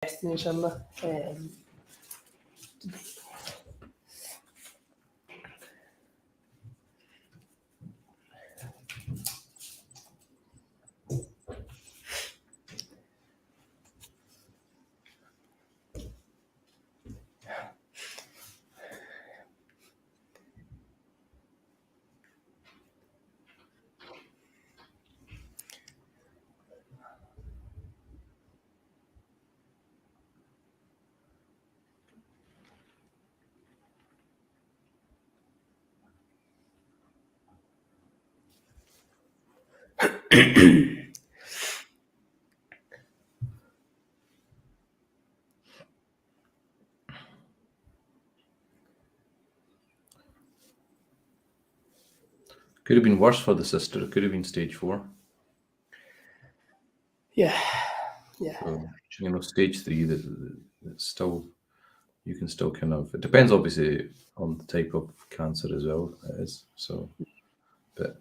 inshallah. Could have been worse for the sister. It could have been stage 4. Yeah. So, stage 3, that's still, you can still kind of, it depends obviously on the type of cancer as well. It is. So, but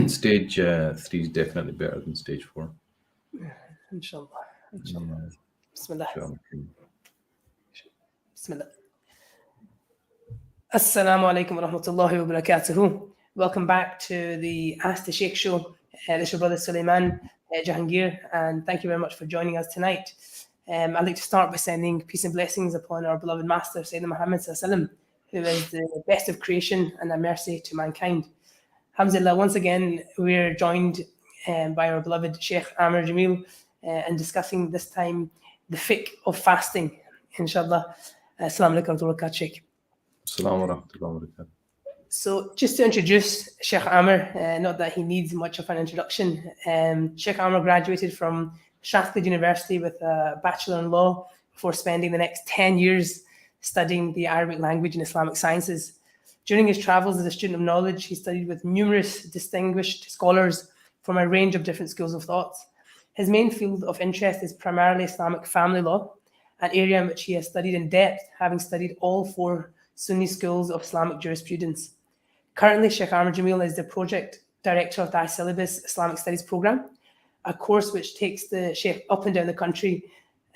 stage 3 is definitely better than stage 4. Inshallah. Yeah. Bismillah. Sure. Bismillah. Assalamu alaikum wa rahmatullahi wa barakatuhu. Welcome back to the Ask the Shykh show. This is your brother Suleiman Jahangir, and thank you very much for joining us tonight. I'd like to start by sending peace and blessings upon our beloved Master, Sayyidina Muhammad Sallallahu Alaihi Wasallam, who is the best of creation and a mercy to mankind. Alhamdulillah, once again, we're joined by our beloved Sheikh Amr Jamil and discussing this time the fiqh of fasting, inshallah. Assalamu alaikum wa rahmatullahi, Sheikh. Assalamu alaikum wa rahmatullahi. So just to introduce Sheikh Amr, not that he needs much of an introduction, Sheikh Amr graduated from Strathclyde University with a Bachelor in Law before spending the next 10 years studying the Arabic language and Islamic sciences. During his travels as a student of knowledge, he studied with numerous distinguished scholars from a range of different schools of thought. His main field of interest is primarily Islamic family law, an area in which he has studied in depth, having studied all 4 Sunni schools of Islamic jurisprudence. Currently, Sheikh Amr Jamil is the project director of the Syllabus Islamic Studies Programme, a course which takes the Sheikh up and down the country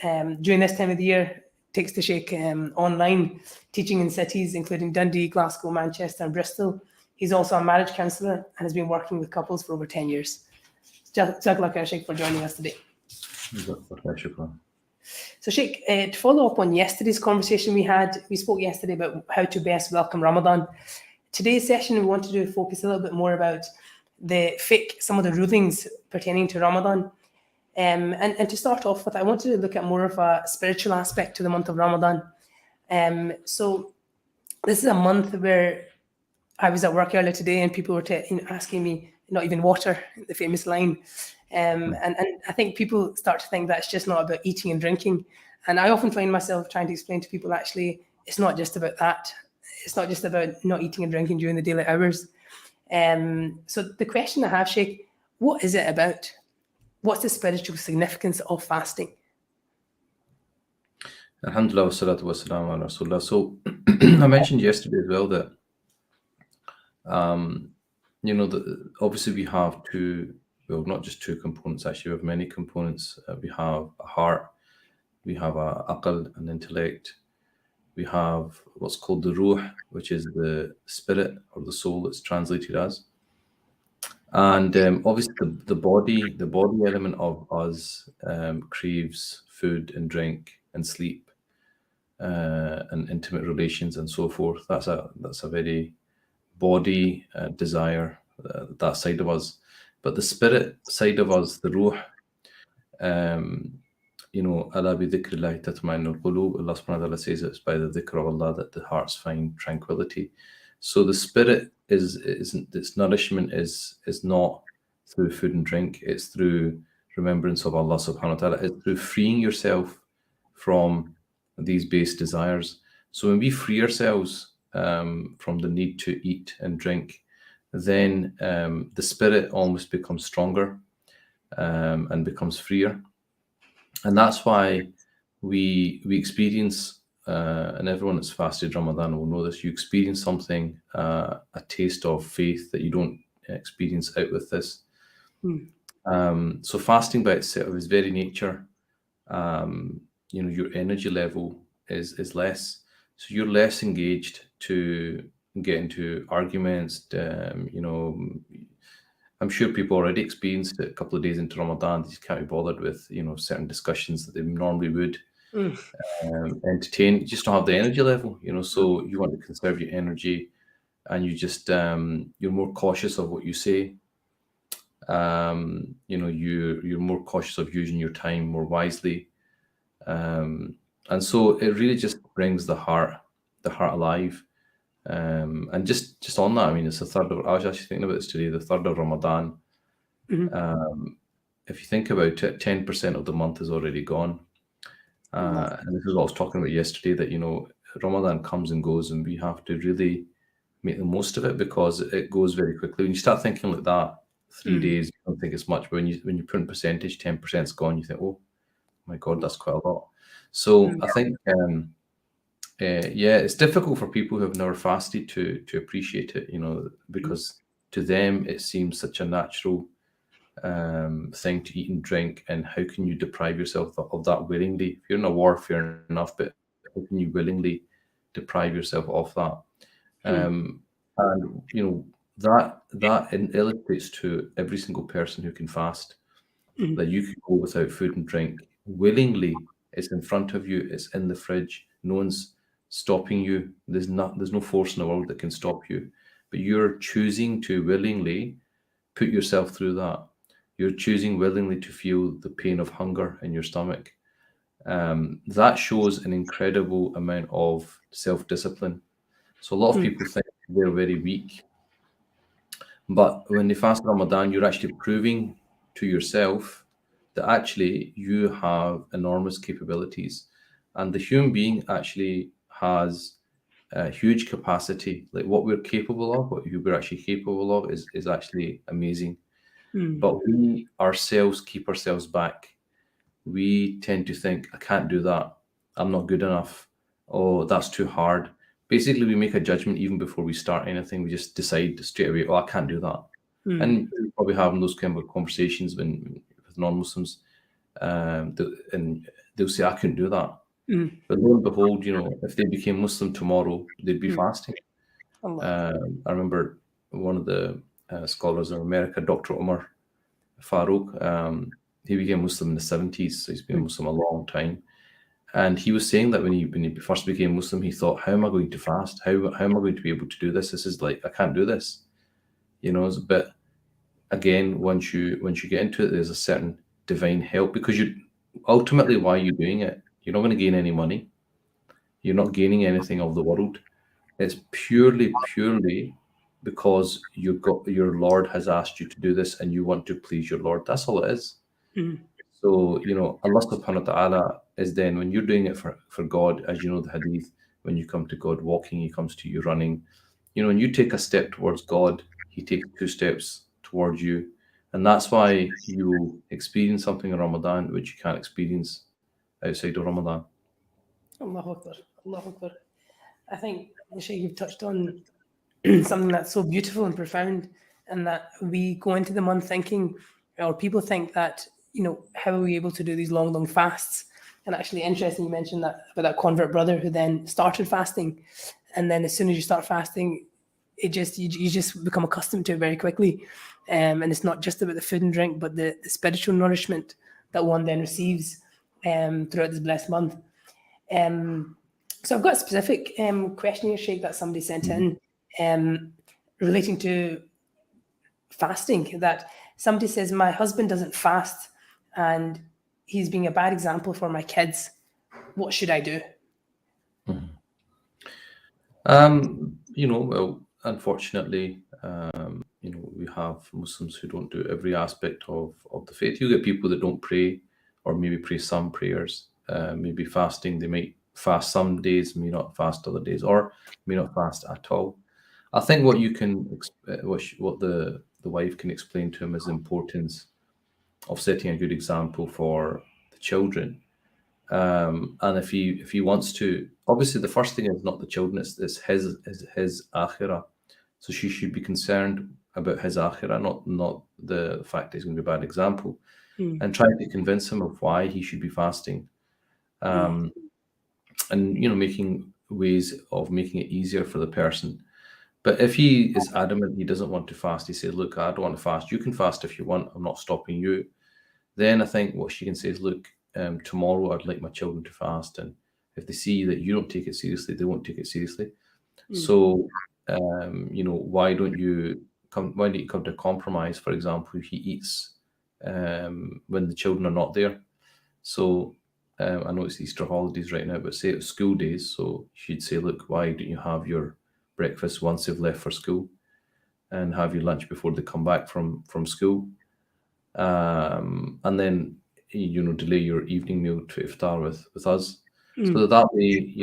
during this time of the year, takes the Sheikh online, teaching in cities including Dundee, Glasgow, Manchester and Bristol. He's also a marriage counsellor and has been working with couples for over 10 years. Jazakallah khair, Sheikh, for joining us today. So Sheikh, to follow up on yesterday's conversation we spoke yesterday about how to best welcome Ramadan. Today's session, we wanted to focus a little bit more about the fiqh, some of the rulings pertaining to Ramadan. And to start off with, I wanted to look at more of a spiritual aspect to the month of Ramadan. So this is a month where I was at work earlier today and people were asking me, not even water, the famous line. And I think people start to think that it's just not about eating and drinking. And I often find myself trying to explain to people, actually, it's not just about that. It's not just about not eating and drinking during the daylight hours. So the question I have, Sheikh, what is it about? What's the spiritual significance of fasting? Alhamdulillah wa salatu wa salam ala Rasulullah. So I mentioned yesterday as well that, obviously we have not just 2 components, actually, we have many components. We have a heart, we have a aql, an intellect, we have what's called the ruh, which is the spirit or the soul, it's translated as. And obviously the body element of us craves food and drink and sleep and intimate relations and so forth. That's a very body desire, that side of us. But the spirit side of us, the ruh, Allah bi dhikrillahi tatma'innul qulub. Allah subhanahu wa ta'ala says it's by the dhikr of Allah that the hearts find tranquility. So the spirit its nourishment is not through food and drink, it's through remembrance of Allah subhanahu wa ta'ala. It's through freeing yourself from these base desires. So when we free ourselves from the need to eat and drink, then the spirit almost becomes stronger and becomes freer. And that's why we experience, and everyone that's fasted Ramadan will know this, you experience something, a taste of faith that you don't experience out with this. So fasting by itself, its very nature, your energy level is less, so you're less engaged to get into arguments. I'm sure people already experienced it a couple of days into Ramadan. They just can't be bothered with certain discussions that they normally would Mm. entertain. You just don't have the energy level, so you want to conserve your energy, and you just you're more cautious of what you say. You're more cautious of using your time more wisely. And so it really just brings the heart alive. And just on that, I mean, it's the third of. I was actually thinking about this today. The third of Ramadan. Mhm. If you think about it, 10% of the month is already gone. Allah. And this is what I was talking about yesterday. That Ramadan comes and goes, and we have to really make the most of it because it goes very quickly. When you start thinking like that, 3 days, you don't think it's much. But when you put in percentage, 10%'s gone. You think, oh my God, that's quite a lot. So Mm. I think. Yeah, it's difficult for people who have never fasted to appreciate it, because to them it seems such a natural thing to eat and drink, and how can you deprive yourself of that willingly? If you're in a war, fair enough, but how can you willingly deprive yourself of that? Mm. And that illustrates to every single person who can fast Mm. that you could go without food and drink willingly. It's in front of you. It's in the fridge. No one's stopping you. There's no force in the world that can stop you. But you're choosing to willingly put yourself through that. You're choosing willingly to feel the pain of hunger in your stomach. That shows an incredible amount of self-discipline. So a lot of Mm. people think they're very weak, but when they fast Ramadan, you're actually proving to yourself that actually you have enormous capabilities. And the human being actually has a huge capacity. Like what we're capable of, what we're actually capable of is actually amazing. Mm. But we ourselves keep ourselves back. We tend to think, I can't do that. I'm not good enough. Oh, that's too hard. Basically, we make a judgment even before we start anything. We just decide straight away, oh, I can't do that. Mm. And we're probably having those kind of conversations with non-Muslims, and they'll say, I couldn't do that. Mm. But lo and behold, if they became Muslim tomorrow, they'd be Mm. fasting. Allah. I remember one of the scholars in America, Dr. Umar Farouk, he became Muslim in the 70s, so he's been a Mm. Muslim a long time. And he was saying that when he first became Muslim, he thought, how am I going to fast? How am I going to be able to do this? This is like, I can't do this. But again, once you get into it, there's a certain divine help, because you ultimately, why are you doing it? You're not going to gain any money. You're not gaining anything of the world. It's purely because your Lord has asked you to do this, and you want to please your Lord. That's all it is. Mm. So, Allah subhanahu wa ta'ala is then, when you're doing it for God, as you know the hadith, when you come to God walking, He comes to you running. When you take a step towards God, He takes two steps towards you. And that's why you experience something in Ramadan which you can't experience outside of Ramadan. Allahu Akbar. Allahu Akbar. I think, Shaykh, you've touched on something that's so beautiful and profound, and that we go into the month thinking, or people think that, how are we able to do these long, long fasts? And actually, interesting you mentioned that about that convert brother who then started fasting, and then as soon as you start fasting, you just become accustomed to it very quickly, and it's not just about the food and drink, but the spiritual nourishment that one then receives throughout this blessed month. Um, so I've got a specific question here, Sheikh, that somebody sent in relating to fasting. That somebody says, my husband doesn't fast and he's being a bad example for my kids. What should I do? Well, unfortunately, we have Muslims who don't do every aspect of the faith. You get people that don't pray, or maybe pray some prayers, maybe fasting. They might fast some days, may not fast other days, or may not fast at all. I think what you can, what the wife can explain to him is the importance of setting a good example for the children. And if he wants to, obviously the first thing is not the children, it's his akhirah. So she should be concerned about his akhirah, not the fact that he's going to be a bad example, Mm. and trying to convince him of why he should be fasting. and making ways of making it easier for the person. But if he is adamant he doesn't want to fast, he says, look, I don't want to fast, you can fast if you want, I'm not stopping you, then I think what she can say is, look, tomorrow I'd like my children to fast, and if they see that you don't take it seriously, they won't take it seriously. So why don't you come to a compromise? For example, he eats when the children are not there. So I know it's Easter holidays right now, but say it's school days, so she'd say, look, why don't you have your breakfast once they've left for school, and have your lunch before they come back from school, and then delay your evening meal to iftar with us, so that way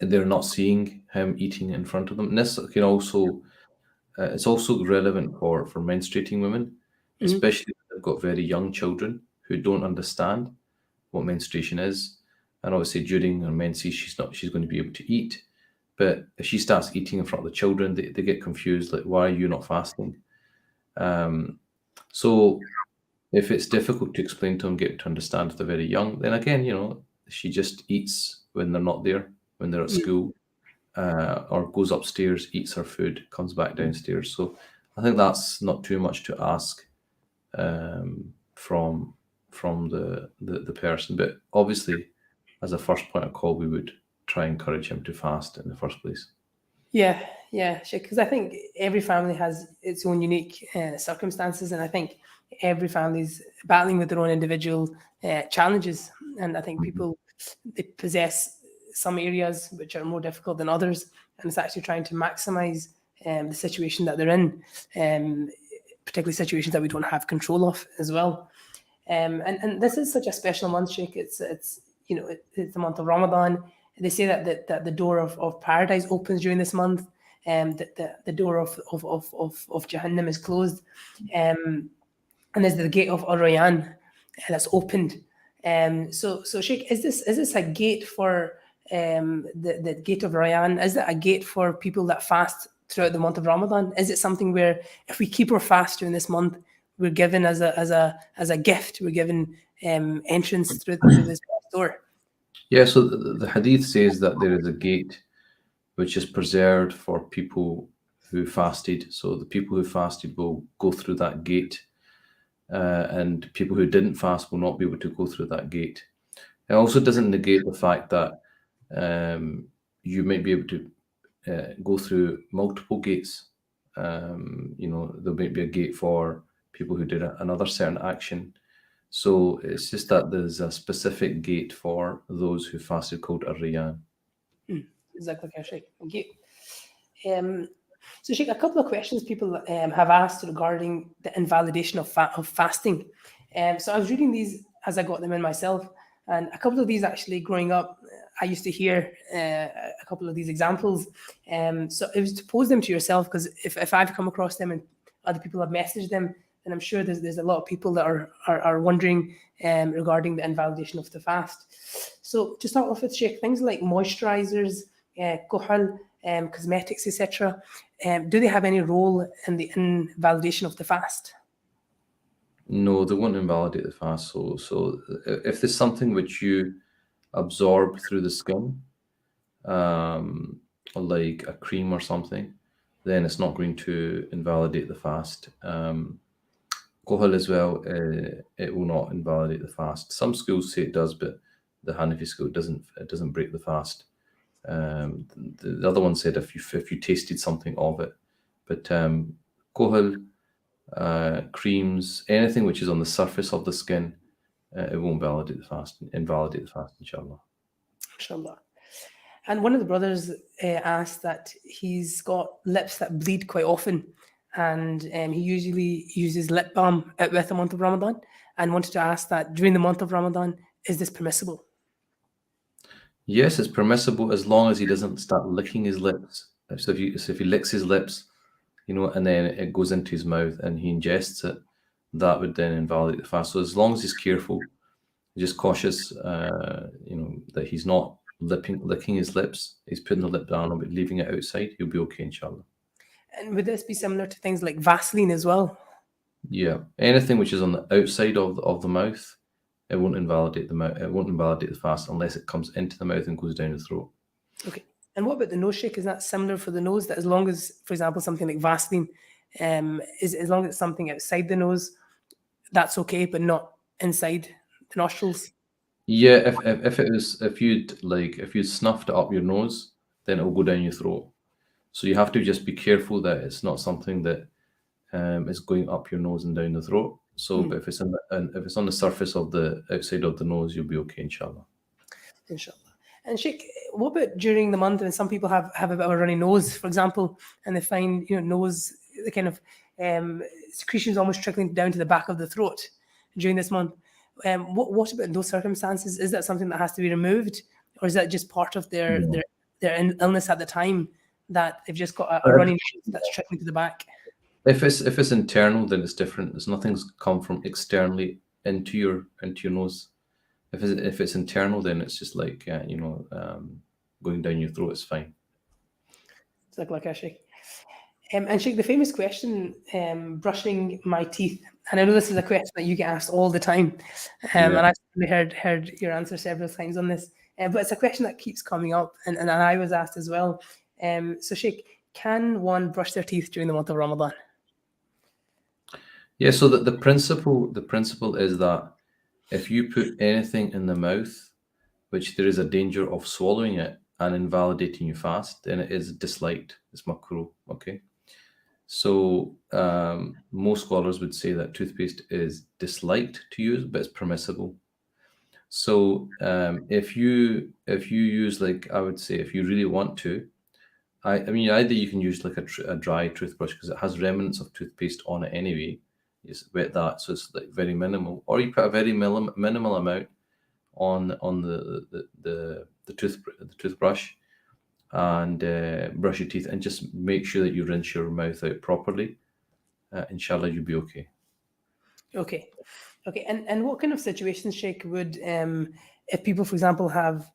they're not seeing him eating in front of them. And this can also it's also relevant for menstruating women, especially if they've got very young children who don't understand what menstruation is. And obviously during her menses she's going to be able to eat, but if she starts eating in front of the children, they get confused, like, why are you not fasting? So if it's difficult to explain to them, get to understand if they're very young, then again, she just eats when they're not there, when they're at school, or goes upstairs, eats her food, comes back downstairs. So I think that's not too much to ask from the person. But obviously, as a first point of call, we would try and encourage him to fast in the first place. Yeah, because I think every family has its own unique circumstances, and I think every family is battling with their own individual challenges. And I think people, they possess some areas which are more difficult than others, and it's actually trying to maximize the situation that they're in, particularly situations that we don't have control of as well. And this is such a special month, Sheikh. It's the month of Ramadan. They say that the door of paradise opens during this month, that the door of Jahannam is closed, and there's the gate of Ar-Rayyan that's opened. So Sheikh, is this a gate for the gate of Rayyan? Is it a gate for people that fast throughout the month of Ramadan? Is it something where if we keep our fast during this month, we're given as a gift, we're given entrance through this door? Yeah, so the hadith says that there is a gate which is preserved for people who fasted. So the people who fasted will go through that gate, and people who didn't fast will not be able to go through that gate. It also doesn't negate the fact that you might be able to go through multiple gates. There might be a gate for people who did another certain action. So it's just that there's a specific gate for those who fasted called Ar-Rayyan. Exactly, Sheikh. Thank you. So, Sheikh, a couple of questions people have asked regarding the invalidation of fasting. So I was reading these as I got them in myself, and a couple of these actually growing up, I used to hear a couple of these examples. So it was to pose them to yourself, because if I've come across them and other people have messaged them, and I'm sure there's a lot of people that are wondering regarding the invalidation of the fast. So to start off with, Sheikh, things like moisturizers, kuhal, cosmetics, etc., do they have any role in the invalidation of the fast? No, they won't invalidate the fast. So if there's something which you absorb through the skin, like a cream or something, then it's not going to invalidate the fast. Kohol as well, it will not invalidate the fast. Some schools say it does, but the Hanafi school it doesn't break the fast. The other one said if you tasted something of it, but kohol, creams, anything which is on the surface of the skin, it won't invalidate the fast, inshallah. Inshallah. And one of the brothers asked that he's got lips that bleed quite often, and he usually uses lip balm with the month of Ramadan, and wanted to ask that during the month of Ramadan, is this permissible? Yes, it's permissible as long as he doesn't start licking his lips. So if he licks his lips, and then it goes into his mouth and he ingests it, that would then invalidate the fast. So as long as he's careful, just cautious, that he's not licking his lips, he's putting the lip down but leaving it outside, he'll be okay, inshallah. And would this be similar to things like Vaseline as well? Yeah, anything which is on the outside of the mouth, it won't invalidate the mouth. It won't invalidate the fast unless it comes into the mouth and goes down the throat. Okay. And what about the nose shake? Is that similar for the nose? That as long as, for example, something like Vaseline, is as long as it's something outside the nose, that's okay, but not inside the nostrils. Yeah, if you'd snuffed it up your nose, then it will go down your throat. So you have to just be careful that it's not something that is going up your nose and down the throat. So, but if it's on the surface of the outside of the nose, you'll be okay, inshallah. Inshallah. And Sheikh, what about during the month when some people have a bit of a runny nose, for example, and they find nose, the kind of secretions almost trickling down to the back of the throat during this month? What about in those circumstances? Is that something that has to be removed, or is that just part of their illness at the time, that they've just got a runny nose that's trickling to the back? If it's internal, then it's different. There's nothing's come from externally into your nose. If it's internal, then it's just like going down your throat is fine. It's like a Sheikh. And Sheikh, the famous question, brushing my teeth. And I know this is a question that you get asked all the time. And I've heard your answer several times on this. But it's a question that keeps coming up. And I was asked as well. So Sheikh, can one brush their teeth during the month of Ramadan? Yeah, so the principle is that if you put anything in the mouth, which there is a danger of swallowing it and invalidating your fast, then it is disliked. It's makruh, okay? So most scholars would say that toothpaste is disliked to use, but it's permissible. So if you use, like, I would say, if you really want to, I mean, either you can use like a dry toothbrush because it has remnants of toothpaste on it anyway. You just wet that, so it's like very minimal, or you put a very minimal amount on the toothbrush and brush your teeth, and just make sure that you rinse your mouth out properly. Inshallah, you'll be okay. Okay. And what kind of situations, Sheikh, would if people, for example, have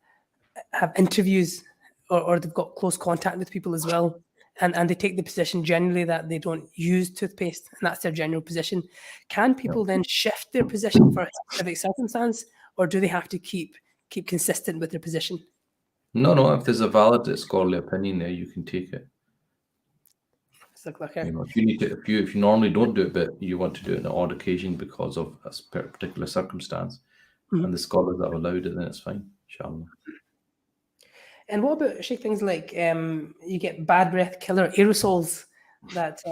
interviews or they've got close contact with people as well, and they take the position generally that they don't use toothpaste, and that's their general position, can people then shift their position for a specific circumstance, or do they have to keep consistent with their position? No. If there's a valid scholarly opinion there, you can take it. Okay. If you need to, if you normally don't do it, but you want to do it on an odd occasion because of a particular circumstance, and the scholars that have allowed it, then it's fine, inshallah. And what about Sheikh, things like you get bad breath killer aerosols that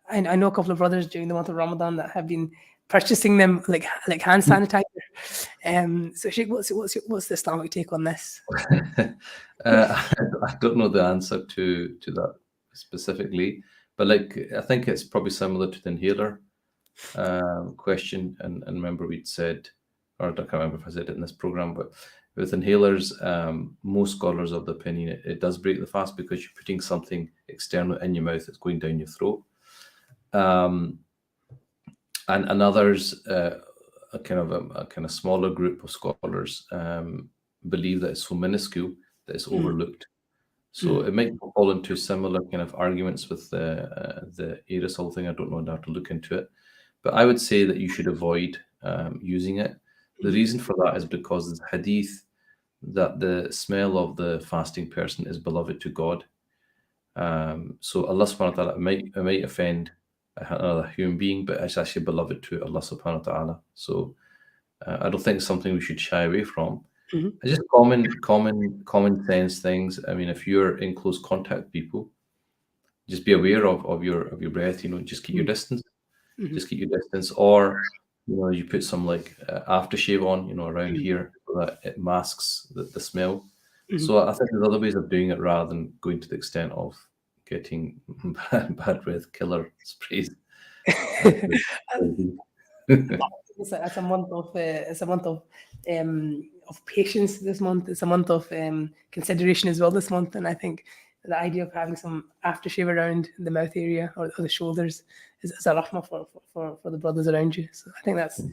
I know a couple of brothers during the month of Ramadan that have been purchasing them like hand sanitizer. So Sheikh, what's the Islamic take on this? I don't know the answer to that specifically, but like I think it's probably similar to the inhaler question. And remember we'd said, or I can't remember if I said it in this program, but with inhalers, most scholars of the opinion it does break the fast because you're putting something external in your mouth that's going down your throat. And others, a kind of smaller group of scholars believe that it's so minuscule that it's overlooked. So it might fall into similar kind of arguments with the aerosol thing. I don't know how to look into it, but I would say that you should avoid using it. The reason for that is because there's a hadith that the smell of the fasting person is beloved to God. So Allah subhanahu wa ta'ala might offend another human being, but it's actually beloved to Allah subhanahu wa ta'ala. So I don't think it's something we should shy away from. It's just common sense things. I mean, if you're in close contact with people, just be aware of your breath. Just keep your distance. Just keep your distance, or you put some like aftershave on, around here so that it masks the smell. So I think there's other ways of doing it rather than going to the extent of getting bad breath killer sprays. It's a month of patience this month. It's a month of consideration as well this month, and I think the idea of having some aftershave around the mouth area or the shoulders is a rahmah for the brothers around you. So I think that's some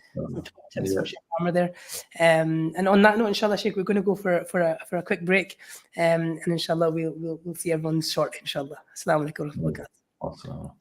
tips from Sheikh Amr there. And on that note, inshallah, Sheikh, we're going to go for a quick break, and inshallah we'll see everyone shortly. Inshallah. Assalamu alaikum wa rahmatullah.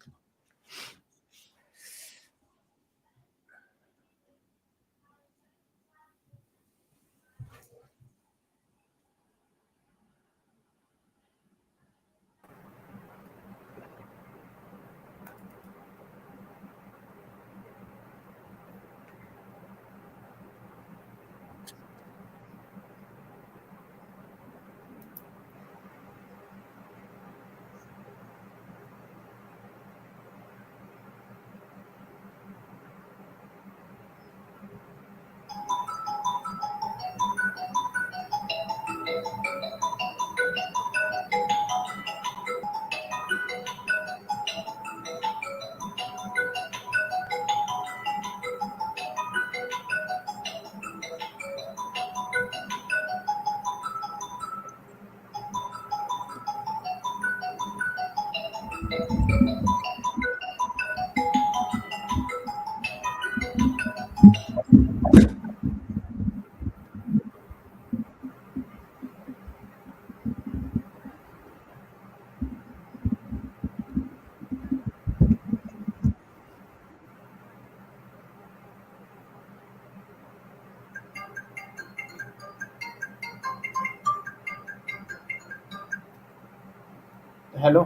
Hello.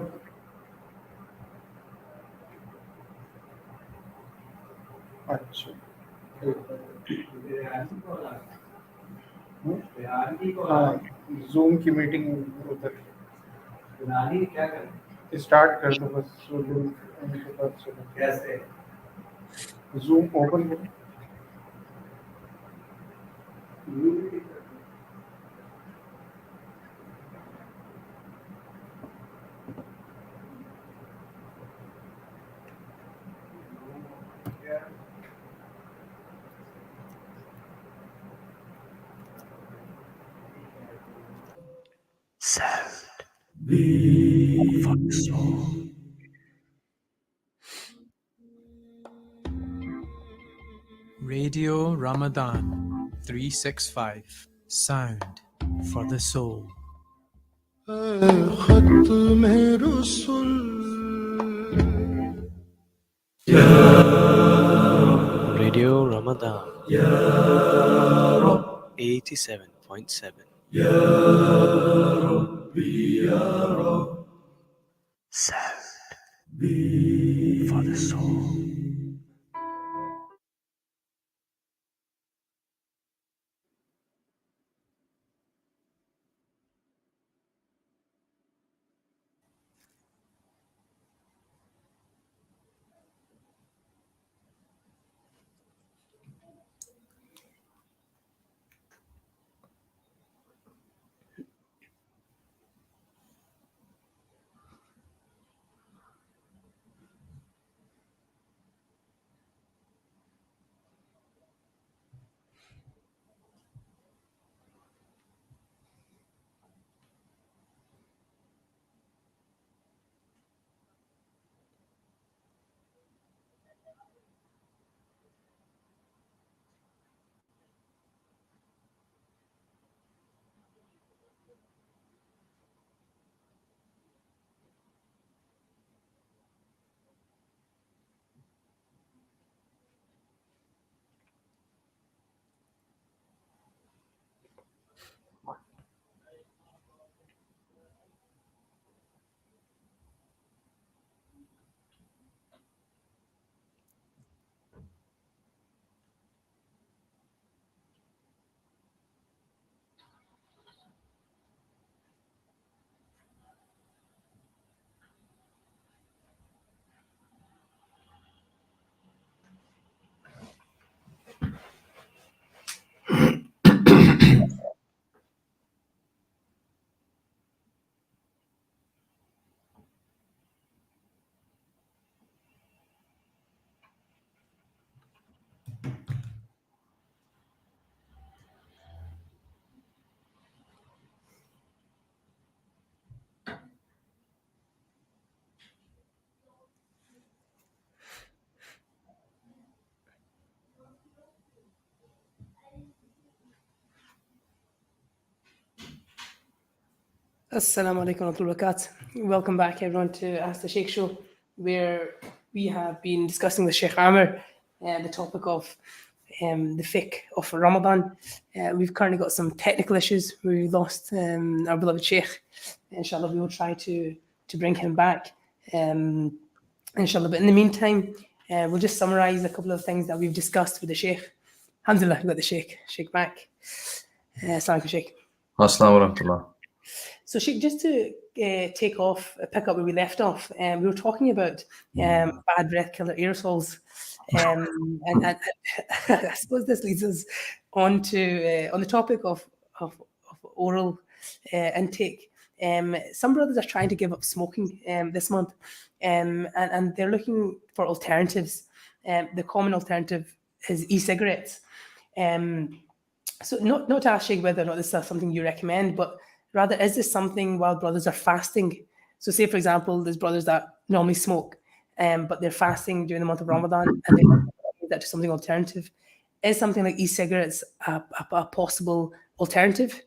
अच्छा, हाँ, zoom की meeting उधर start कर दो बस। उनके पास चलो। कैसे जूम ओपन करो। Radio Ramadan 365 Sound for the Soul. Radio Ramadan 87.7 Sound for the Soul. Assalamu alaikum wa rahmatullahi wa barakatuh. Welcome back, everyone, to Ask the Sheikh Show, where we have been discussing with Sheikh Amr the topic of the fiqh of Ramadan. We've currently got some technical issues. We lost our beloved Sheikh. Inshallah, we will try to bring him back. Inshallah, but in the meantime, we'll just summarize a couple of things that we've discussed with the Sheikh. Alhamdulillah, we got the Sheikh back. Assalamu alaikum, Sheikh. Assalamu warahmatullah. So, Sheikh, just to pick up where we left off, we were talking about bad breath killer aerosols, and I suppose this leads us on the topic of oral intake. Some brothers are trying to give up smoking this month, and they're looking for alternatives. The common alternative is e-cigarettes. So not to ask Sheikh whether or not this is something you recommend, but rather, is this something while brothers are fasting? So say, for example, there's brothers that normally smoke, but they're fasting during the month of Ramadan, and they want to change that to something alternative. Is something like e-cigarettes a possible alternative?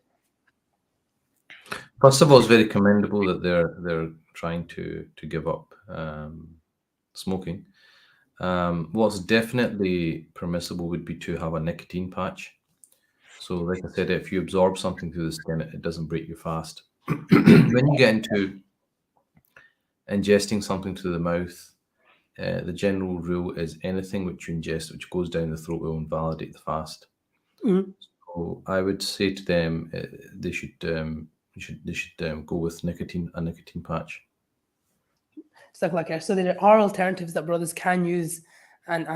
First of all, it's very commendable that they're trying to give up smoking. What's definitely permissible would be to have a nicotine patch. So, like I said, if you absorb something through the skin, it doesn't break your fast. When you get into ingesting something through the mouth, the general rule is anything which you ingest which goes down the throat will invalidate the fast. Mhm. So I would say to them they should go with a nicotine patch. Stuff like that. So there are alternatives that brothers can use and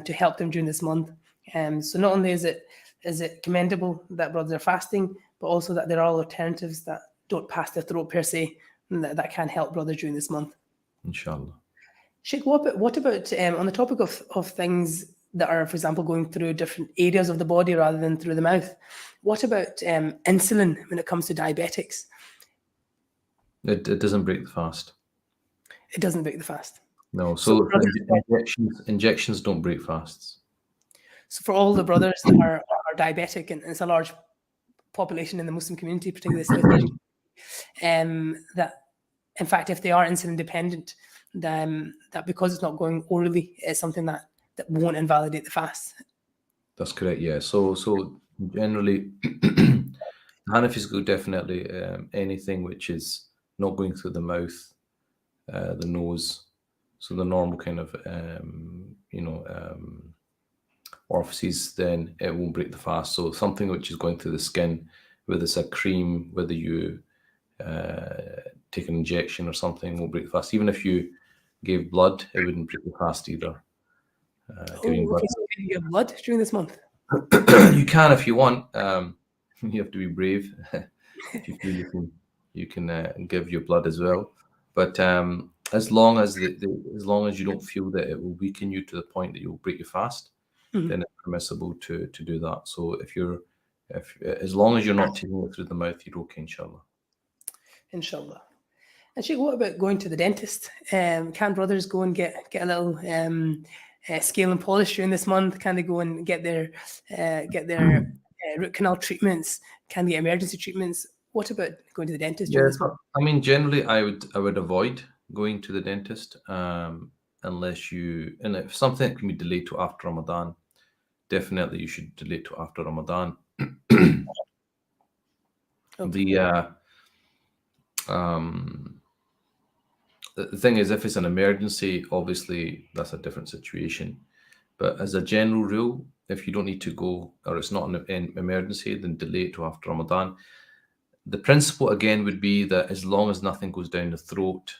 to help them during this month. So not only is it commendable that brothers are fasting, but also that there are alternatives that don't pass the throat per se, and that can help brothers during this month. Inshallah. Sheikh, what about on the topic of things that are, for example, going through different areas of the body rather than through the mouth? What about insulin when it comes to diabetics? It doesn't break the fast. It doesn't break the fast. No. So So brothers- injections don't break fasts. So for all the brothers that are diabetic, and it's a large population in the Muslim community, particularly South Asian, that in fact, if they are insulin dependent, then that because it's not going orally, is something that won't invalidate the fast. That's correct. Yeah. So generally, the Hanafis go definitely anything which is not going through the mouth, the nose, so the normal kind of orifices, then it won't break the fast. So something which is going through the skin, whether it's a cream, whether you take an injection or something, won't break the fast. Even if you gave blood, it wouldn't break the fast either. Giving blood. Okay, so can you give blood during this month? You can if you want. You have to be brave. If you feel you can give your blood as well. But as long as as long as you don't feel that it will weaken you to the point that you'll break your fast, then it's permissible to do that. So if as long as you're not taking it through the mouth, you're okay, inshallah. Inshallah. And Sheikh, what about going to the dentist? Can brothers go and get a little scale and polish during this month? Can they go and get their root canal treatments? Can they get emergency treatments? What about going to the dentist during this month? I mean, generally, I would avoid going to the dentist unless and if something can be delayed to after Ramadan, definitely you should delay it to after Ramadan. Okay. The thing is, if it's an emergency, obviously that's a different situation. But as a general rule, if you don't need to go or it's not an emergency, then delay it to after Ramadan. The principle again would be that as long as nothing goes down the throat,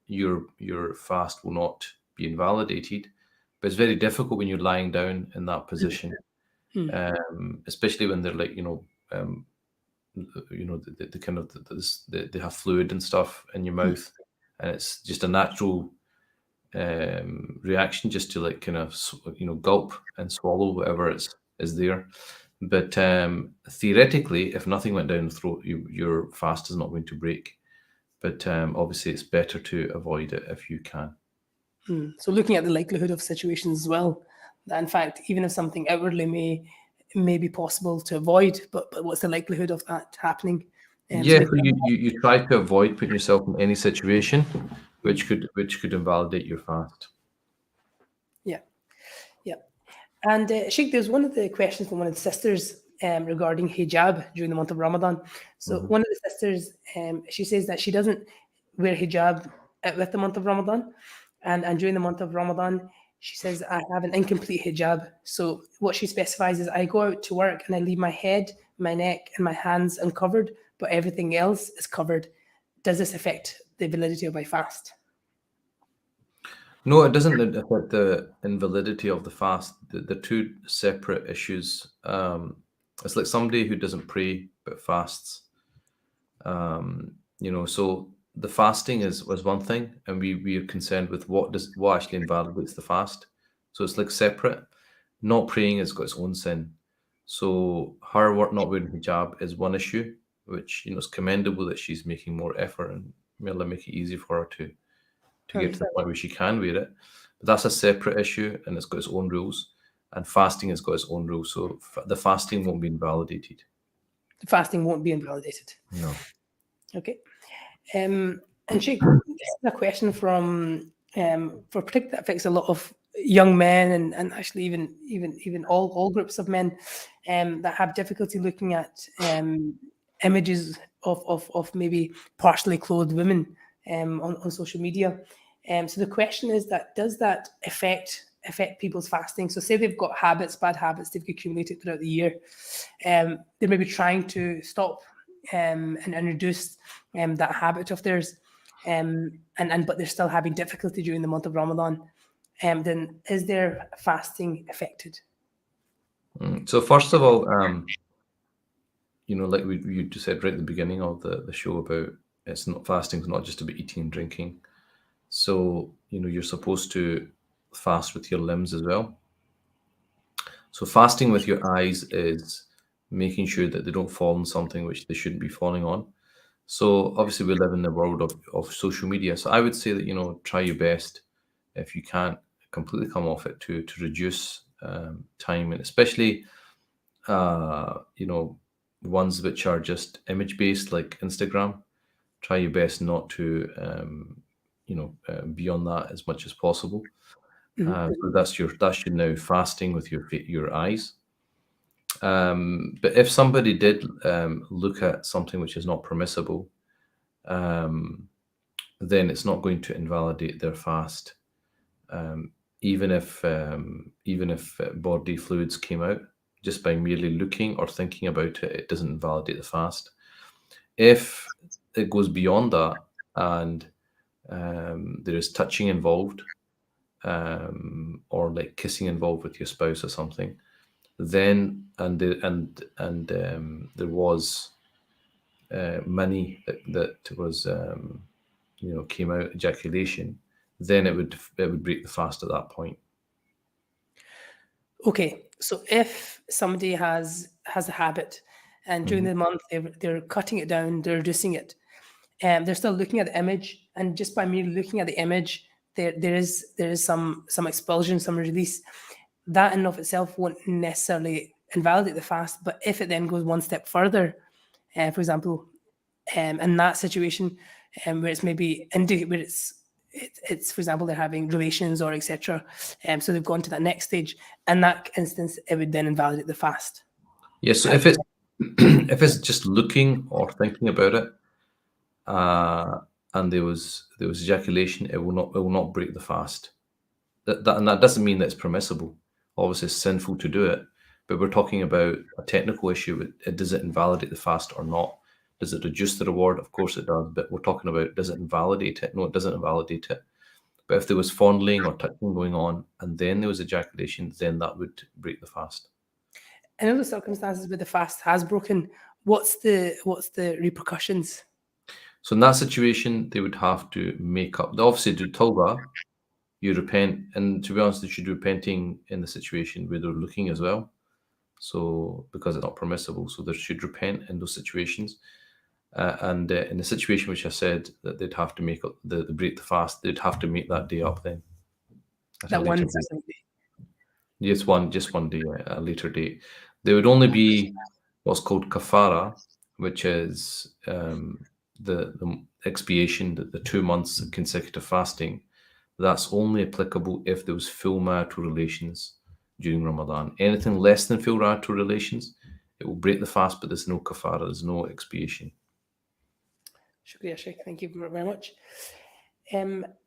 your fast will not be invalidated. But it's very difficult when you're lying down in that position, especially when they're like the kind of they have fluid and stuff in your mouth, and it's just a natural reaction just to like kind of gulp and swallow whatever is there. But theoretically, if nothing went down the throat, your fast is not going to break. But obviously, it's better to avoid it if you can. So looking at the likelihood of situations as well, that in fact, even if something outwardly may be possible to avoid, but what's the likelihood of that happening? Yeah, so you try to avoid putting yourself in any situation which could invalidate your fast. Yeah. And Sheikh, there's one of the questions from one of the sisters regarding hijab during the month of Ramadan. So one of the sisters, she says that she doesn't wear hijab with the month of Ramadan, and during the month of Ramadan, she says I have an incomplete hijab. So what she specifies is I go out to work and I leave my head, my neck, and my hands uncovered, but everything else is covered. Does this affect the validity of my fast? No, it doesn't affect the invalidity of the fast. They're two separate issues. It's like somebody who doesn't pray but fasts. So the fasting was one thing, and we are concerned with what actually invalidates the fast. So it's like separate. Not praying has got its own sin. So her not wearing hijab is one issue, which is commendable that she's making more effort, and may Allah make it easy for her to to get to the point where she can wear it. But that's a separate issue, and it's got its own rules. And fasting has got its own rules, so the fasting won't be invalidated. The fasting won't be invalidated. No. Okay. And Shykh, this is a question from for particularly that affects a lot of young men and actually even all groups of men that have difficulty looking at images of maybe partially clothed women on social media. So the question is that does that affect people's fasting? So say they've got bad habits they've accumulated throughout the year. They're maybe trying to stop and reduce that habit of theirs, but they're still having difficulty during the month of Ramadan. Then is their fasting affected? So first of all, like you just said right at the beginning of the show about fasting is not just about eating and drinking. So you're supposed to fast with your limbs as well. So fasting with your eyes is making sure that they don't fall on something which they shouldn't be falling on. So obviously we live in the world of social media. So I would say that, try your best if you can't completely come off it to reduce time, and especially, ones which are just image based like Instagram. Try your best not to, be on that as much as possible. So that's your now fasting with your eyes. But if somebody did look at something which is not permissible, then it's not going to invalidate their fast. Even if bodily fluids came out, just by merely looking or thinking about it, it doesn't invalidate the fast. If it goes beyond that and there is touching involved, or like kissing involved with your spouse or something, then there was money that was came out, ejaculation, then it would break the fast at that point. Okay, so if somebody has a habit and during the month they're cutting it down, they're reducing it, they're still looking at the image, and just by merely looking at the image, there is some expulsion, some release. That in and of itself won't necessarily invalidate the fast, but if it then goes one step further, for example, in that situation, where it's maybe where it's for example they're having relations or etc., so they've gone to that next stage. In that instance, it would then invalidate the fast. Yes. So if it's if it's just looking or thinking about it, and there was ejaculation, it will not break the fast. And that doesn't mean that it's permissible. Obviously, it's sinful to do it, but we're talking about a technical issue. Does it invalidate the fast or not? Does it reduce the reward? Of course it does, but we're talking about, does it invalidate it? No, it doesn't invalidate it. But if there was fondling or touching going on and then there was ejaculation, then that would break the fast. In other circumstances where the fast has broken, what's the repercussions? So in that situation, they would have to make up. They obviously do tawbah, you repent, and to be honest, they should be repenting in the situation where they're looking as well. So because it's not permissible, so they should repent in those situations. And in the situation which I said that they'd have to make up the break the fast, they'd have to make that day up then. That one specific day. Yes, just one day, a later date. There would only be what's called kafara, which is the expiation, the 2 months of consecutive fasting. That's only applicable if there was full marital relations during Ramadan. Anything less than full marital relations, it will break the fast, but there's no kafara, there's no expiation. Shukriya, Shykh. Thank you very much.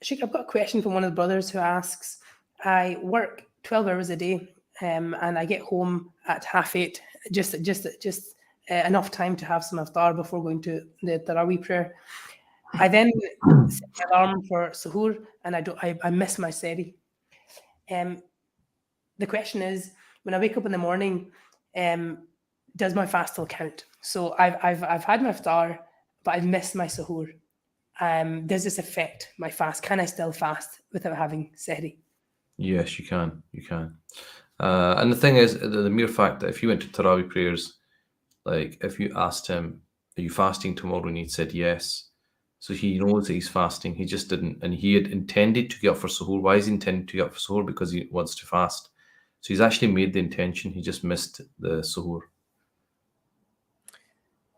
Shykh, I've got a question from one of the brothers who asks, I work 12 hours a day and I get home at 8:30, just enough time to have some iftar before going to the Taraweeh prayer. I then set my alarm for suhoor and I miss my sehri. The question is, when I wake up in the morning, does my fast still count? So I've had my iftar, but I've missed my suhoor. Does this affect my fast? Can I still fast without having sehri? Yes, you can. You can. And the thing is, the mere fact that if you went to Taraweeh prayers, like if you asked him, are you fasting tomorrow? And he said yes, So he knows that he's fasting. He just didn't, and he had intended to get up for suhoor. Why is he intending to get up for suhoor? Because he wants to fast. So he's actually made the intention. He just missed the suhoor.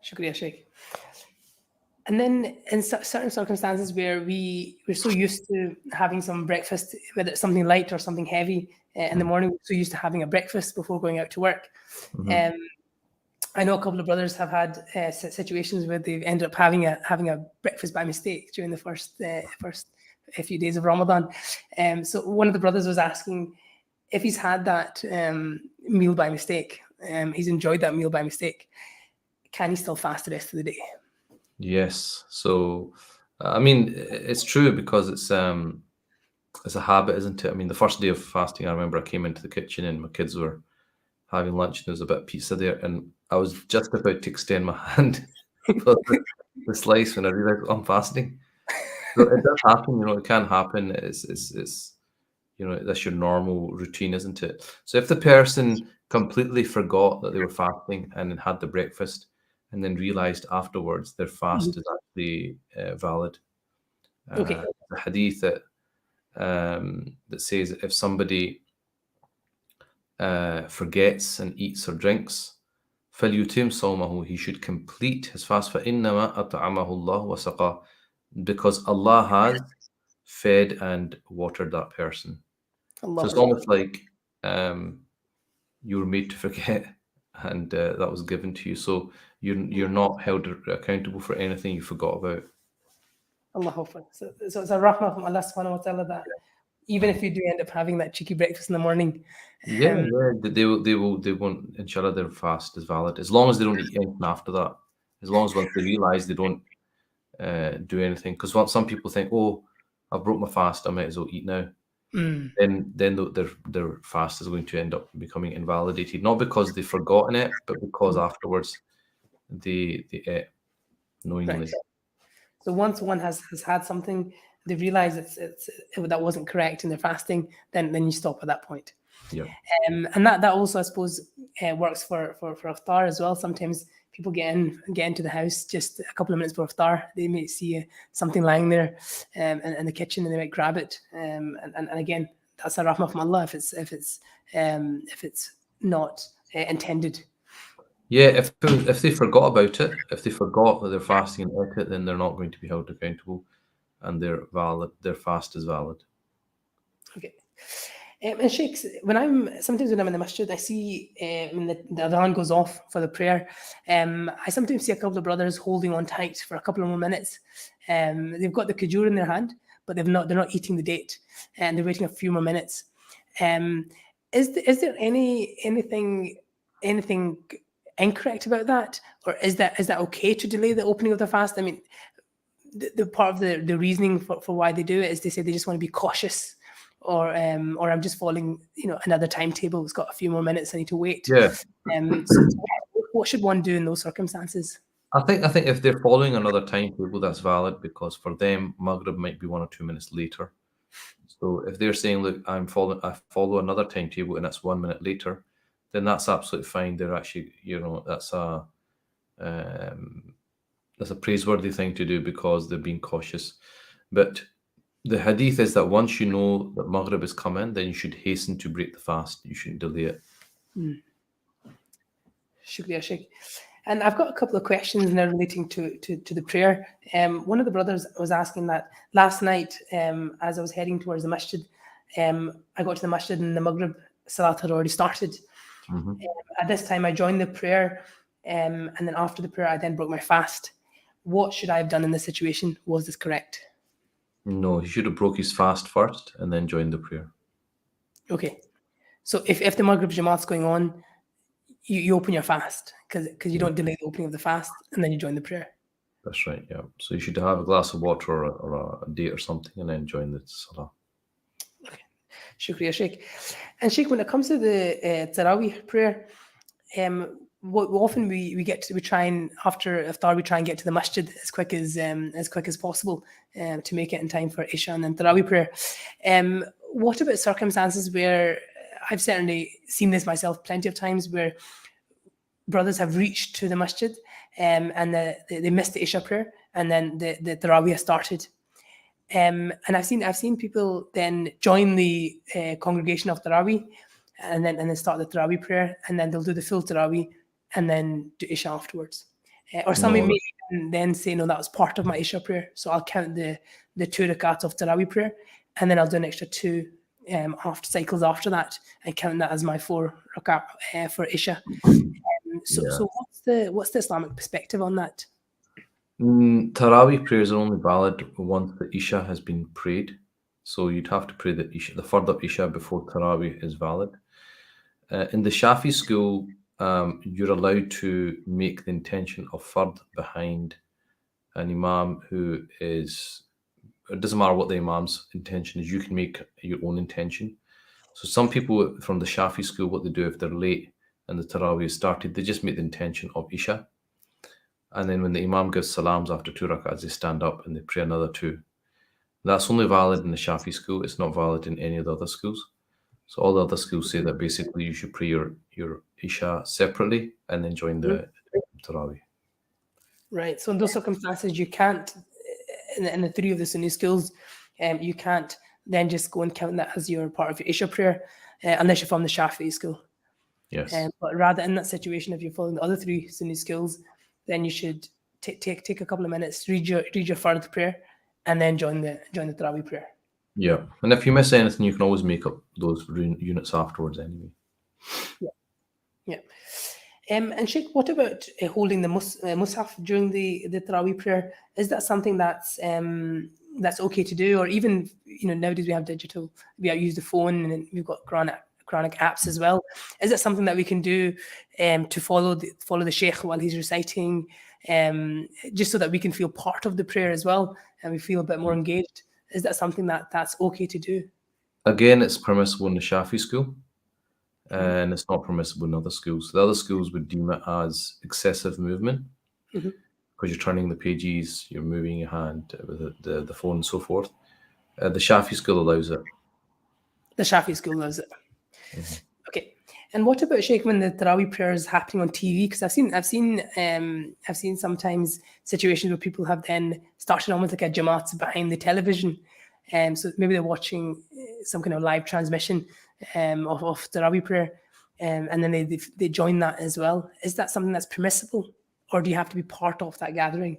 Shukriya, Sheikh. And then in certain circumstances where we're so used to having some breakfast, whether it's something light or something heavy in the morning, we're so used to having a breakfast before going out to work. Mhm. I know a couple of brothers have had situations where they've ended up having a breakfast by mistake during the first few days of Ramadan. So one of the brothers was asking if he's had that meal by mistake, he's enjoyed that meal by mistake, can he still fast the rest of the day? Yes. So, I mean, it's true because it's a habit, isn't it? I mean, the first day of fasting, I remember I came into the kitchen and my kids were having lunch and there was a bit of pizza there, and I was just about to extend my hand for the slice when I realized I'm fasting. So it does happen, it can happen. It's that's your normal routine, isn't it? So if the person completely forgot that they were fasting and then had the breakfast and then realized afterwards their fast is actually valid. Okay. The hadith that says if somebody forgets and eats or drinks, فَلْيُتِمْ صَوْمَهُ, he should complete his fast. فَإِنَّمَا أَطْعَمَهُ اللَّهُ وَسَقَاهُ, because Allah has fed and watered that person. So it's almost like you were made to forget, and that was given to you. So you're not held accountable for anything you forgot about. Allahu Akbar. So it's a rahmah from Allah subhanahu wa ta'ala that even if you do end up having that cheeky breakfast in the morning, Yeah, they won't. Inshallah, their fast is valid as long as they don't eat anything after that. As long as once they realize they don't do anything, because some people think, oh, I broke my fast, I might as well eat now. Then their fast is going to end up becoming invalidated, not because they've forgotten it, but because afterwards they ate knowingly. Right. So once one has had something, they realize that wasn't correct in their fasting, then you stop at that point. Yeah. And that also, I suppose, works for iftar as well. Sometimes people get into the house just a couple of minutes before iftar. They may see something lying there in the kitchen, and they might grab it. And again, that's a rahmah from Allah if it's not intended. Yeah, if they forgot about it, if they forgot that they're fasting and ate it, then they're not going to be held accountable, and their fast is valid. Okay. And Sheikhs, sometimes when I'm in the masjid, I see when the adhan goes off for the prayer, I sometimes see a couple of brothers holding on tight for a couple of more minutes. They've got the kajur in their hand, but they're not eating the date, and they're waiting a few more minutes. Is there anything incorrect about that, or is that okay to delay the opening of the fast? I mean, the part of the reasoning for why they do it is they say they just want to be cautious, or I'm just following another timetable. It's got a few more minutes. I need to wait. Yeah. So what should one do in those circumstances? I think if they're following another timetable, that's valid, because for them Maghrib might be 1 or 2 minutes later. So if they're saying, look, I follow another timetable and it's 1 minute later, then that's absolutely fine. They're actually, that's a praiseworthy thing to do because they're being cautious. But the hadith is that once you know that Maghrib is coming, then you should hasten to break the fast. You shouldn't delay it. Shukriya, Sheikh. And I've got a couple of questions now relating to the prayer. One of the brothers was asking that last night, as I was heading towards the masjid, I got to the masjid and the Maghrib Salat had already started. At this time, I joined the prayer, and then after the prayer, I then broke my fast. What should I have done in this situation? Was this correct? No, he should have broke his fast first and then joined the prayer. Okay. So if the Maghrib Jamaat's going on, you open your fast because you don't delay the opening of the fast, and then you join the prayer. That's right, yeah. So you should have a glass of water or a date or something and then join the salah. Okay. Shukriya, Sheikh. And Sheikh, when it comes to the Taraweeh prayer, often we try and after iftar we try and get to the masjid as quick as possible to make it in time for Isha and then Taraweeh prayer. What about circumstances where I've certainly seen this myself plenty of times where brothers have reached to the masjid and they missed the Isha prayer, and then the Tarawih started. And I've seen people then join the congregation of Tarawih, and then start the Tarawih prayer, and then they'll do the full Tarawih, and then do Isha afterwards. Or some No, may then say, no, that was part of my Isha prayer, so I'll count the 2 rakats of Tarawih prayer, and then I'll do an extra 2 after cycles after that, and count that as my 4 rakat for Isha. So what's the Islamic perspective on that? Tarawih prayers are only valid once the Isha has been prayed. So you'd have to pray the Isha, the Fard of Isha before Tarawih is valid. In the Shafi school, you're allowed to make the intention of Fard behind an Imam who is, it doesn't matter what the Imam's intention is, you can make your own intention. So some people from the Shafi school, what they do if they're late and the Tarawih is started, they just make the intention of Isha. And then when the Imam gives salams after 2 rakats, they stand up and they pray another 2. That's only valid in the Shafi school. It's not valid in any of the other schools. So all the other schools say that basically you should pray your Isha separately and then join the Tarawih. Right. So in those circumstances, you can't, in the 3 of the Sunni schools, you can't then just go and count that as your part of your Isha prayer, unless you're from the Shafi'i school. Yes. But rather in that situation, if you're following the other 3 Sunni schools, then you should take a couple of minutes, read your Fard prayer, and then join the Tarawih prayer. Yeah. And if you miss anything, you can always make up those units afterwards anyway. Yeah. And Sheikh, what about holding the Mus'haf during the Tarawih prayer? Is that something that's okay to do? Or even, nowadays we have digital, we use the phone, and we've got Quranic apps as well. Is it something that we can do to follow the Sheikh while he's reciting, just so that we can feel part of the prayer as well, and we feel a bit more engaged? Is that something that's okay to do? Again, it's permissible in the Shafi school, and it's not permissible in other schools. The other schools would deem it as excessive movement, because you're turning the pages, you're moving your hand with the phone and so forth. The Shafi school allows it. The Shafi school allows it. Okay. And what about, Sheikh, when the Tarawih prayer is happening on TV? Because I've seen sometimes situations where people have then started almost like a Jamaat behind the television, so maybe they're watching some kind of live transmission of Tarawih prayer, and then they join that as well. Is that something that's permissible, or do you have to be part of that gathering?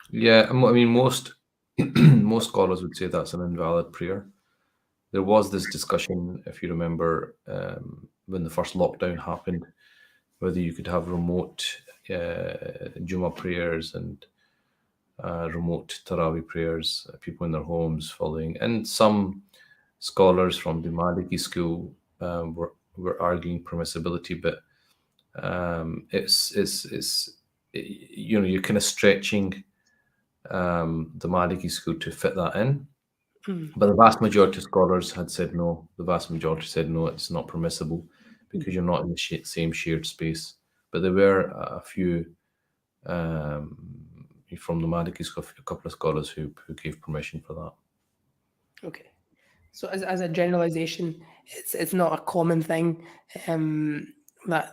Yeah, I mean most most scholars would say that's an invalid prayer. There was this discussion, if you remember, when the first lockdown happened, whether you could have remote Jummah prayers and remote Tarawih prayers, people in their homes following. And some scholars from the Maliki school were arguing permissibility, but you're kind of stretching the Maliki school to fit that in. But the vast majority of scholars had said no. The vast majority said no, it's not permissible because you're not in the same shared space. But there were a few from the Maliki school, a couple of scholars who gave permission for that. Okay. So as a generalization, it's not a common thing that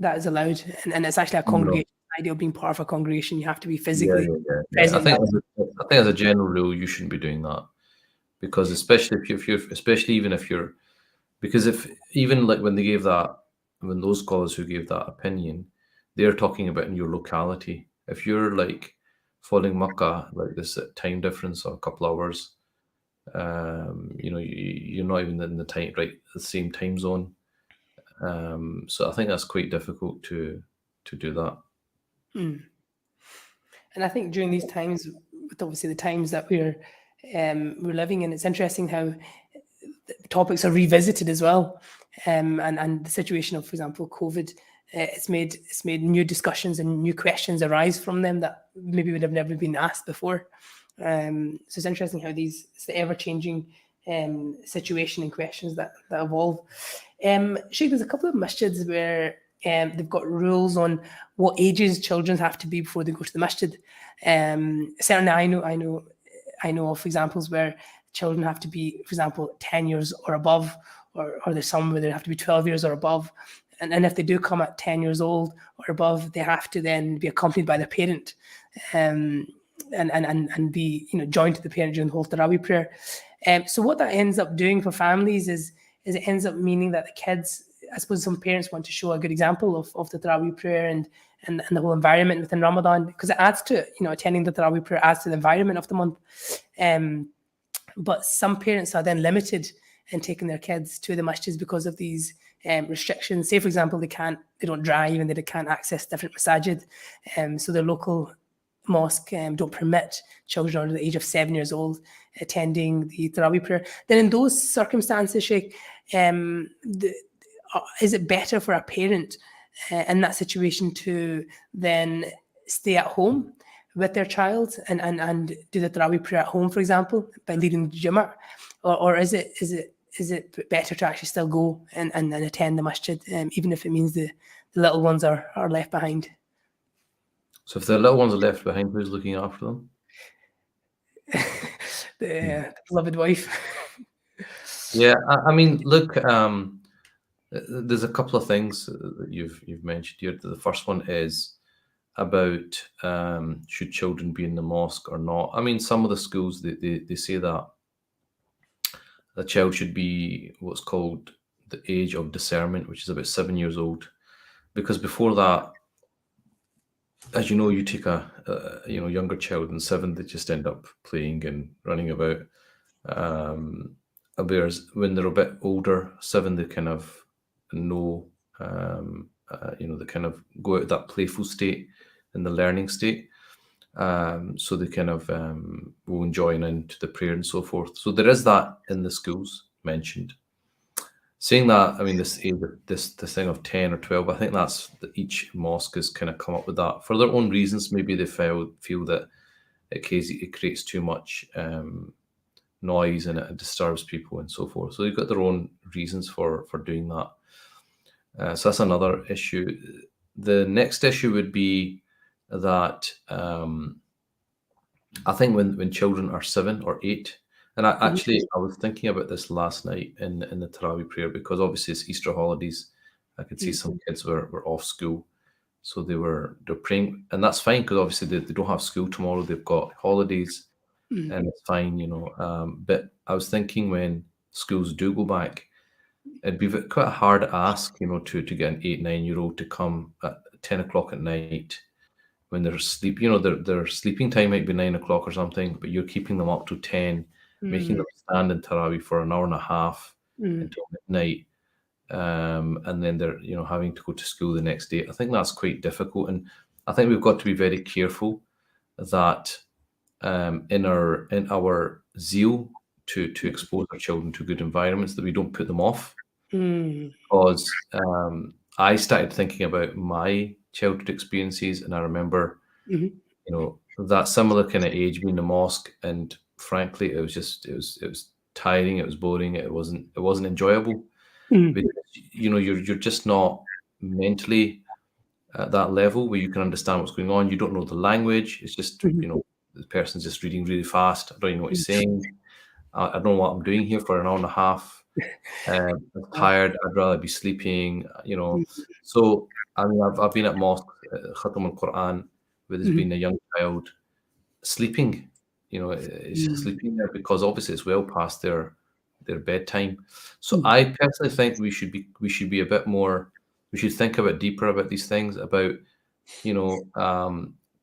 is allowed, and it's actually a congregation. Idea of being part of a congregation, you have to be physically present. I think as a general rule, you shouldn't be doing that, because especially even like when those scholars who gave that opinion, they're talking about in your locality. If you're like following Makkah, like this time difference of a couple hours, you're not even in the same time zone. So I think that's quite difficult to do that. And I think during these times, with obviously the times that we're living in, it's interesting how topics are revisited as well, and the situation of, for example, COVID. It's made new discussions and new questions arise from them that maybe would have never been asked before. So it's interesting how it's the ever-changing situation and questions that evolve. Sheikh, there's a couple of masjids where they've got rules on what ages children have to be before they go to the masjid. Certainly, I know of examples where children have to be, for example, 10 years or above, or there's some where they have to be 12 years or above. And if they do come at 10 years old or above, they have to then be accompanied by their parent, and be, joined to the parent during the whole Tarawih prayer. So what that ends up doing for families is it ends up meaning that the kids, I suppose some parents want to show a good example of the Tarawih prayer and the whole environment within Ramadan, because it adds to, attending the Tarawih prayer adds to the environment of the month. But some parents are then limited in taking their kids to the masjids because of these restrictions. Say, for example, they don't drive and they can't access different masajid. So their local mosque don't permit children under the age of 7 years old attending the Tarawih prayer. Then in those circumstances, Sheikh, is it better for a parent in that situation to then stay at home with their child and do the Tarawih prayer at home, for example, by leading the Jummah? Or is it better to actually still go and attend the masjid, even if it means the little ones are left behind? So if the little ones are left behind, who's looking after them? The beloved wife. Yeah, I mean, look, there's a couple of things that you've mentioned here. The first one is about should children be in the mosque or not. I mean, some of the schools they say that the child should be what's called the age of discernment, which is about 7 years old, because before that, as you know, you take a younger child in 7, they just end up playing and running about. Whereas when they're a bit older, 7, they kind of know, they kind of go out of that playful state in the learning state. So they kind of will join into the prayer and so forth. So there is that in the schools mentioned. Saying that, I mean, this thing of 10 or 12, I think that's that each mosque has kind of come up with that for their own reasons. Maybe they feel that it creates too much noise and it disturbs people and so forth. So they've got their own reasons for doing that. So that's another issue. The next issue would be that I think when children are 7 or 8, and I was thinking about this last night in the Tarawih prayer, because obviously it's Easter holidays. I could see some kids were off school, so they're praying, and that's fine because obviously they don't have school tomorrow. They've got holidays, and it's fine, But I was thinking when schools do go back, it'd be quite a hard ask, to get an 8, 9-year-old to come at 10 o'clock at night when they're asleep. Their sleeping time might be 9 o'clock or something, but you're keeping them up to 10, making them stand in Tarawih for an hour and a half until midnight, and then they're having to go to school the next day. I think that's quite difficult, and I think we've got to be very careful that in our zeal to expose our children to good environments, that we don't put them off. Because I started thinking about my childhood experiences, and I remember, that similar kind of age being in the mosque, and frankly, it was tiring, it was boring, it wasn't enjoyable. Because, you're just not mentally at that level where you can understand what's going on. You don't know the language. It's just the person's just reading really fast. I don't even know what he's saying. I don't know what I'm doing here for an hour and a half. I'm tired. I'd rather be sleeping. So I mean, I've been at mosque, Khatam al-Quran, where there's been a young child sleeping. It's just sleeping there because obviously it's well past their bedtime. So I personally think we should be a bit more. We should think a bit deeper about these things, about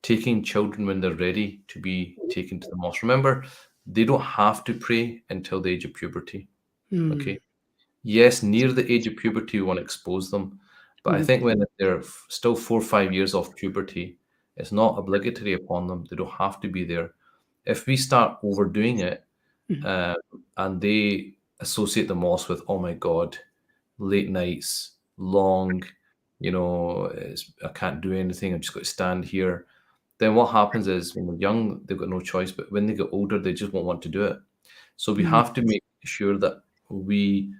taking children when they're ready to be taken to the mosque. Remember, they don't have to pray until the age of puberty. Okay. Yes, near the age of puberty, we want to expose them. But I think when they're still 4 or 5 years off puberty, it's not obligatory upon them. They don't have to be there. If we start overdoing it, and they associate the mosque with, oh my God, late nights, long, I can't do anything, I've just got to stand here. Then what happens is when they're young, they've got no choice, but when they get older, they just won't want to do it. So we have to make sure that we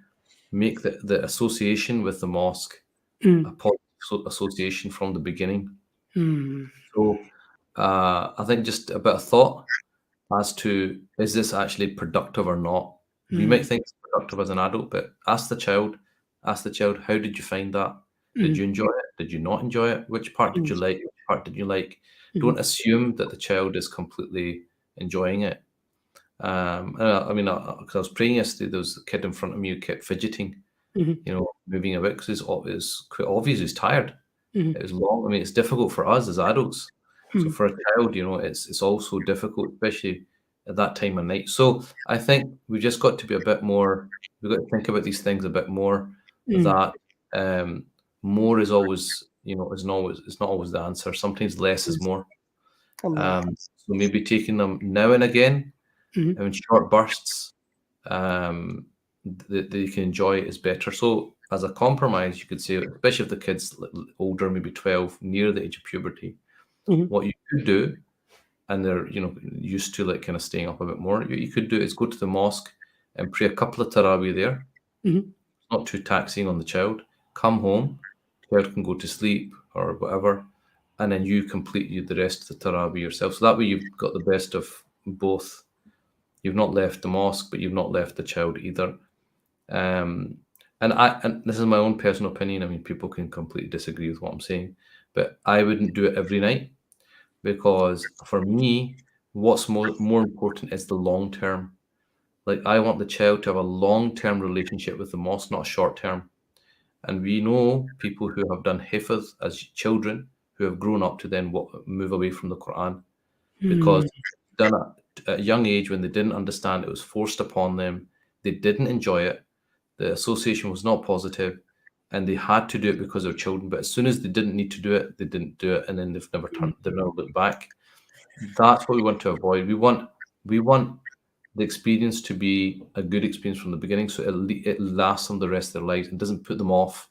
make the association with the mosque a positive association from the beginning. So I think just a bit of thought as to, is this actually productive or not? We might think it's productive as an adult, but ask the child, how did you find that? Did you enjoy it? Did you not enjoy it? Which part did you like? Which part did you like? Don't assume that the child is completely enjoying it. And I mean, because I was praying yesterday, there was a kid in front of me who kept fidgeting, moving a bit because it's quite obvious he's tired. It was long. I mean, it's difficult for us as adults. So for a child, it's also difficult, especially at that time of night. So I think we just got to be a bit more. We've got to think about these things a bit more. That more is always, is not always the answer. Sometimes less is more. So maybe taking them now and again, in short bursts, that you can enjoy is better. So as a compromise, you could say, especially if the kid's older, maybe 12, near the age of puberty, what you could do, and they're used to like kind of staying up a bit more, you could do is go to the mosque and pray a couple of tarawih there. Not too taxing on the child. Come home, child can go to sleep or whatever, and then you complete the rest of the tarawih yourself. So that way you've got the best of both. You've not left the mosque, but you've not left the child either. And this is my own personal opinion. I mean, people can completely disagree with what I'm saying, but I wouldn't do it every night, because for me, what's more important is the long term. Like, I want the child to have a long-term relationship with the mosque, not a short-term. And we know people who have done hifz as children who have grown up to then move away from the Quran, because done at a young age when they didn't understand, it was forced upon them. They didn't enjoy it. The association was not positive, and they had to do it because they're children. But as soon as they didn't need to do it, they didn't do it, and then they've never looked back. That's what we want to avoid. We want the experience to be a good experience from the beginning, so it lasts them the rest of their lives and doesn't put them off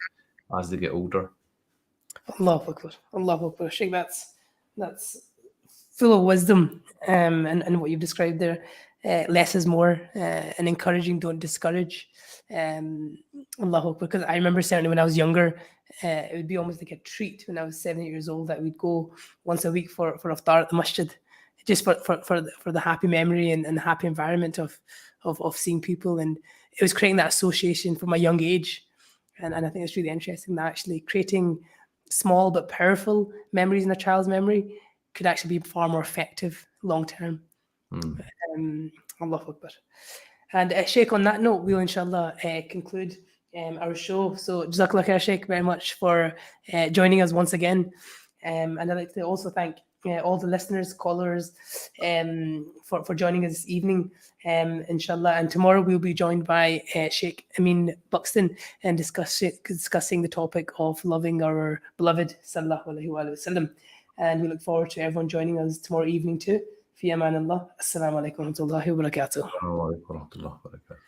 as they get older. Allahu Akbar. Allahu Akbar. Sheikh, that's full of wisdom, and what you've described there. Less is more, and encouraging, don't discourage. Allahu Akbar. Because I remember certainly when I was younger, it would be almost like a treat when I was 7, 8 years old that we'd go once a week for iftar at the masjid, just for the happy memory and the happy environment of seeing people. And it was creating that association from a young age. And I think it's really interesting that actually creating small but powerful memories in a child's memory could actually be far more effective long term. Allahu Akbar. And Sheikh, on that note, we'll inshallah conclude our show. So Jazakallah khair, Sheikh, very much for joining us once again. And I'd like to also thank all the listeners, callers, for joining us this evening, inshallah. And tomorrow we'll be joined by Sheikh Amin Buxton and discussing the topic of loving our beloved Sallallahu Alaihi Wasallam. And we look forward to everyone joining us tomorrow evening too. Fi aman Allah. Assalamu alaikum wa rahmatullahi wa barakatuh.